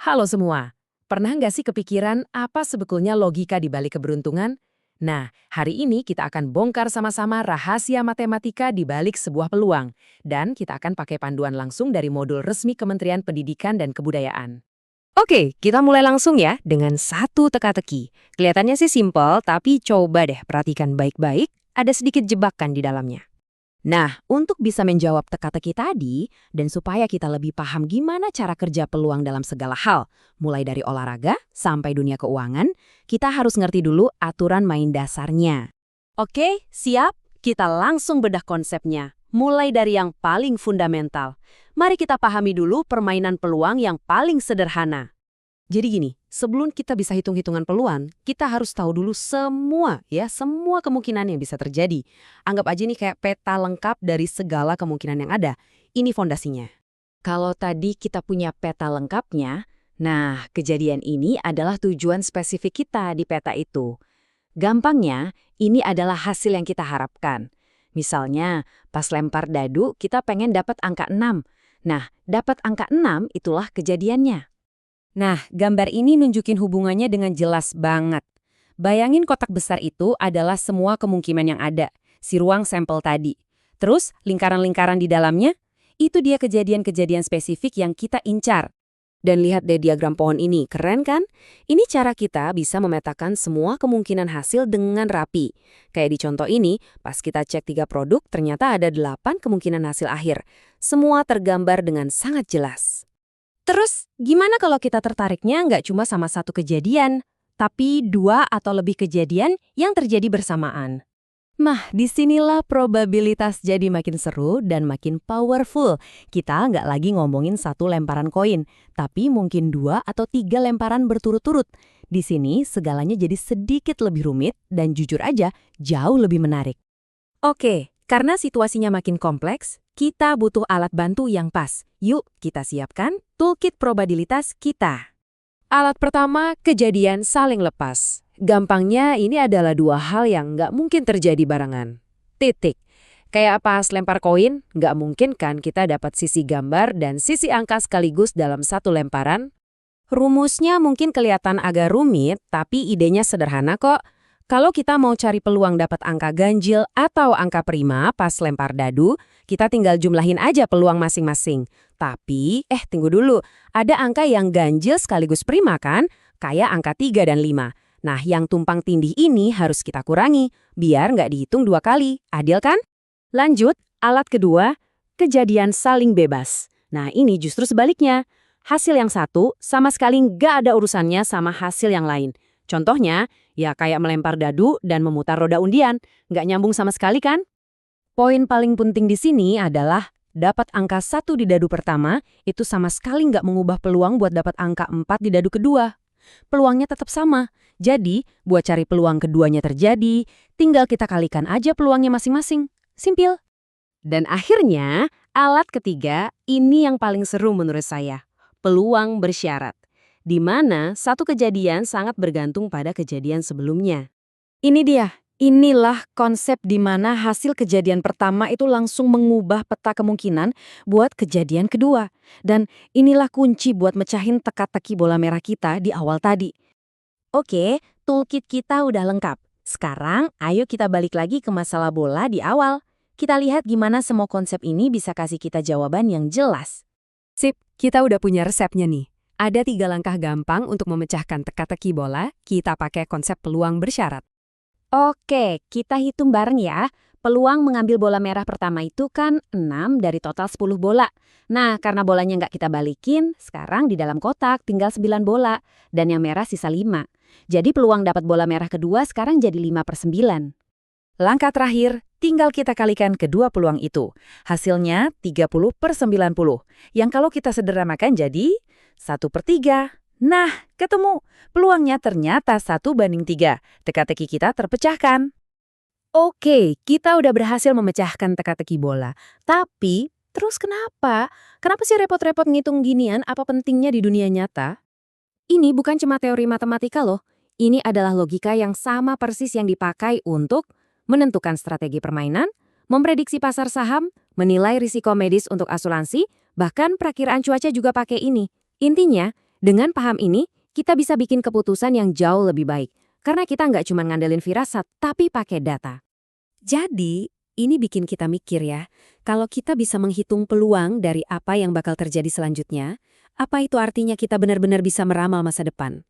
Halo semua, pernah nggak sih kepikiran apa sebetulnya logika di balik keberuntungan? Nah, hari ini kita akan bongkar sama-sama rahasia matematika di balik sebuah peluang. Dan kita akan pakai panduan langsung dari modul resmi Kementerian Pendidikan dan Kebudayaan. Oke, kita mulai langsung ya dengan satu teka-teki. Kelihatannya sih simpel, tapi coba deh perhatikan baik-baik, ada sedikit jebakan di dalamnya. Nah, untuk bisa menjawab teka-teki tadi, dan supaya kita lebih paham gimana cara kerja peluang dalam segala hal, mulai dari olahraga sampai dunia keuangan, kita harus ngerti dulu aturan main dasarnya. Oke, siap? Kita langsung bedah konsepnya, mulai dari yang paling fundamental. Mari kita pahami dulu permainan peluang yang paling sederhana. Jadi gini, sebelum kita bisa hitung-hitungan peluang, kita harus tahu dulu semua kemungkinan yang bisa terjadi. Anggap aja nih kayak peta lengkap dari segala kemungkinan yang ada. Ini fondasinya. Kalau tadi kita punya peta lengkapnya, nah kejadian ini adalah tujuan spesifik kita di peta itu. Gampangnya, ini adalah hasil yang kita harapkan. Misalnya, pas lempar dadu, kita pengen dapat angka 6. Nah, dapat angka 6 itulah kejadiannya. Nah, gambar ini nunjukin hubungannya dengan jelas banget. Bayangin kotak besar itu adalah semua kemungkinan yang ada, si ruang sampel tadi. Terus, lingkaran-lingkaran di dalamnya, itu dia kejadian-kejadian spesifik yang kita incar. Dan lihat deh diagram pohon ini, keren kan? Ini cara kita bisa memetakan semua kemungkinan hasil dengan rapi. Kayak di contoh ini, pas kita cek 3 produk, ternyata ada 8 kemungkinan hasil akhir. Semua tergambar dengan sangat jelas. Terus, gimana kalau kita tertariknya nggak cuma sama satu kejadian, tapi 2 atau lebih kejadian yang terjadi bersamaan? Nah, disinilah probabilitas jadi makin seru dan makin powerful. Kita nggak lagi ngomongin satu lemparan koin, tapi mungkin 2 atau 3 lemparan berturut-turut. Di sini, segalanya jadi sedikit lebih rumit dan jujur aja, jauh lebih menarik. Oke, karena situasinya makin kompleks, kita butuh alat bantu yang pas. Yuk, kita siapkan toolkit probabilitas kita. Alat pertama, kejadian saling lepas. Gampangnya ini adalah 2 hal yang nggak mungkin terjadi barengan. Titik. Kayak pas lempar koin, nggak mungkin kan kita dapat sisi gambar dan sisi angka sekaligus dalam satu lemparan? Rumusnya mungkin kelihatan agak rumit, tapi idenya sederhana kok. Kalau kita mau cari peluang dapat angka ganjil atau angka prima pas lempar dadu, kita tinggal jumlahin aja peluang masing-masing. Tapi, tunggu dulu, ada angka yang ganjil sekaligus prima kan? Kayak angka 3 dan 5. Nah, yang tumpang tindih ini harus kita kurangi, biar nggak dihitung 2 kali. Adil kan? Lanjut, alat kedua, kejadian saling bebas. Nah, ini justru sebaliknya. Hasil yang satu sama sekali nggak ada urusannya sama hasil yang lain. Contohnya, ya kayak melempar dadu dan memutar roda undian. Nggak nyambung sama sekali kan? Poin paling penting di sini adalah dapat angka 1 di dadu pertama itu sama sekali nggak mengubah peluang buat dapat angka 4 di dadu kedua. Peluangnya tetap sama. Jadi, buat cari peluang keduanya terjadi, tinggal kita kalikan aja peluangnya masing-masing. Simpel. Dan akhirnya, alat ketiga, ini yang paling seru menurut saya. Peluang bersyarat. Di mana satu kejadian sangat bergantung pada kejadian sebelumnya. Ini dia, inilah konsep di mana hasil kejadian pertama itu langsung mengubah peta kemungkinan buat kejadian kedua. Dan inilah kunci buat mecahin teka-teki bola merah kita di awal tadi. Oke, toolkit kita udah lengkap. Sekarang, ayo kita balik lagi ke masalah bola di awal. Kita lihat gimana semua konsep ini bisa kasih kita jawaban yang jelas. Sip, kita udah punya resepnya nih. Ada 3 langkah gampang untuk memecahkan teka-teki bola, kita pakai konsep peluang bersyarat. Oke, kita hitung bareng ya. Peluang mengambil bola merah pertama itu kan 6 dari total 10 bola. Nah, karena bolanya nggak kita balikin, sekarang di dalam kotak tinggal 9 bola, dan yang merah sisa 5. Jadi peluang dapat bola merah kedua sekarang jadi 5/9. Langkah terakhir, tinggal kita kalikan kedua peluang itu. Hasilnya 30/90, yang kalau kita sederhanakan jadi 1/3. Nah, ketemu. Peluangnya ternyata 1/3. Teka-teki kita terpecahkan. Oke, kita udah berhasil memecahkan teka-teki bola. Tapi, terus kenapa? Kenapa sih repot-repot ngitung ginian? Apa pentingnya di dunia nyata? Ini bukan cuma teori matematika loh. Ini adalah logika yang sama persis yang dipakai untuk menentukan strategi permainan, memprediksi pasar saham, menilai risiko medis untuk asuransi, bahkan perakiraan cuaca juga pakai ini. Intinya, Dengan paham ini, kita bisa bikin keputusan yang jauh lebih baik. Karena kita nggak cuma ngandelin firasat, tapi pakai data. Jadi, ini bikin kita mikir ya, kalau kita bisa menghitung peluang dari apa yang bakal terjadi selanjutnya, apa itu artinya kita benar-benar bisa meramal masa depan?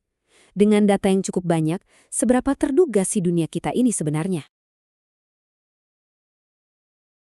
Dengan data yang cukup banyak, seberapa terduga sih dunia kita ini sebenarnya?